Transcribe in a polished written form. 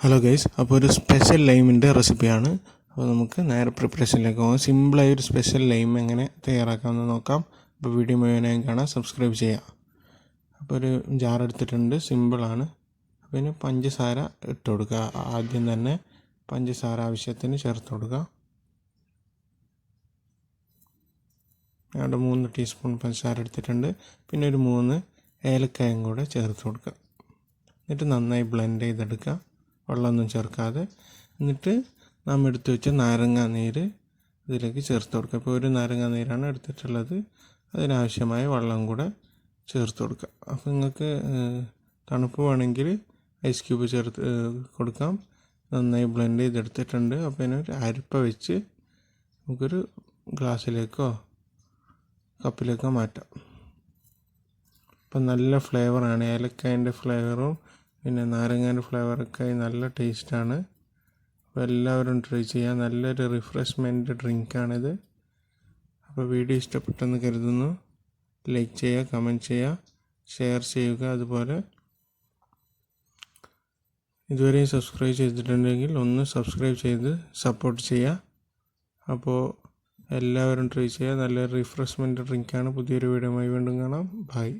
Hello guys, അപ്പോൾ ഒരു special ലൈമിൻ്റെ റെസിപ്പിയാണ്. അപ്പോൾ നമുക്ക് നേരെ പ്രിപ്പറേഷനിലേക്ക് പോകാം. സിമ്പിളായി ഒരു സ്പെഷ്യൽ ലൈം എങ്ങനെ തയ്യാറാക്കാമെന്ന് നോക്കാം. അപ്പോൾ വീഡിയോ മുഴുവനായും കാണാം, സബ്സ്ക്രൈബ് ചെയ്യാം. അപ്പോൾ ഒരു ജാർ എടുത്തിട്ടുണ്ട്, സിമ്പിളാണ്. പിന്നെ പഞ്ചസാര ഇട്ട് കൊടുക്കുക. ആദ്യം തന്നെ പഞ്ചസാര ആവശ്യത്തിന് ചേർത്ത് കൊടുക്കുക. അവിടെ 3 ടീസ്പൂൺ പഞ്ചസാര എടുത്തിട്ടുണ്ട്. പിന്നെ ഒരു 3 ഏലക്കായും കൂടെ ചേർത്ത് കൊടുക്കുക. എന്നിട്ട് നന്നായി ബ്ലെൻഡ് ചെയ്തെടുക്കുക, വെള്ളമൊന്നും ചേർക്കാതെ. എന്നിട്ട് നാം എടുത്തു വെച്ച നാരങ്ങാ നീര് ഇതിലേക്ക് ചേർത്ത് കൊടുക്കുക. ഇപ്പോൾ ഒരു നാരങ്ങാ നീരാണ് എടുത്തിട്ടുള്ളത്, അതിനാവശ്യമായ വെള്ളം കൂടെ ചേർത്ത് കൊടുക്കുക. അപ്പോൾ നിങ്ങൾക്ക് തണുപ്പ് വേണമെങ്കിൽ ഐസ് ക്യൂബ് ചേർത്ത് കൊടുക്കാം. നന്നായി ബ്ലെൻഡ് ചെയ്തെടുത്തിട്ടുണ്ട്. അപ്പോൾ ഇതിനൊരു അരിപ്പ വെച്ച് നമുക്കൊരു ഗ്ലാസ്സിലേക്കോ കപ്പിലേക്കോ മാറ്റാം. അപ്പം നല്ല ഫ്ലേവറാണ്, ഏലക്കായൻ്റെ ഫ്ലേവറും പിന്നെ നാരങ്ങേൻ്റെ ഫ്ലേവറൊക്കെ നല്ല ടേസ്റ്റാണ്. അപ്പോൾ എല്ലാവരും ട്രൈ ചെയ്യുക. നല്ലൊരു റിഫ്രഷ്മെൻറ്റ് ഡ്രിങ്കാണിത്. അപ്പോൾ വീഡിയോ ഇഷ്ടപ്പെട്ടെന്ന് കരുതുന്നു. ലൈക്ക് ചെയ്യുക, കമൻറ്റ് ചെയ്യുക, ഷെയർ ചെയ്യുക. അതുപോലെ ഇതുവരെയും സബ്സ്ക്രൈബ് ചെയ്തിട്ടുണ്ടെങ്കിൽ ഒന്ന് സബ്സ്ക്രൈബ് ചെയ്ത് സപ്പോർട്ട് ചെയ്യുക. അപ്പോൾ എല്ലാവരും ട്രൈ ചെയ്യുക. നല്ലൊരു റിഫ്രഷ്മെൻറ്റ് ഡ്രിങ്കാണ്. പുതിയൊരു വീഡിയോയുമായി വീണ്ടും കാണാം. ബൈ.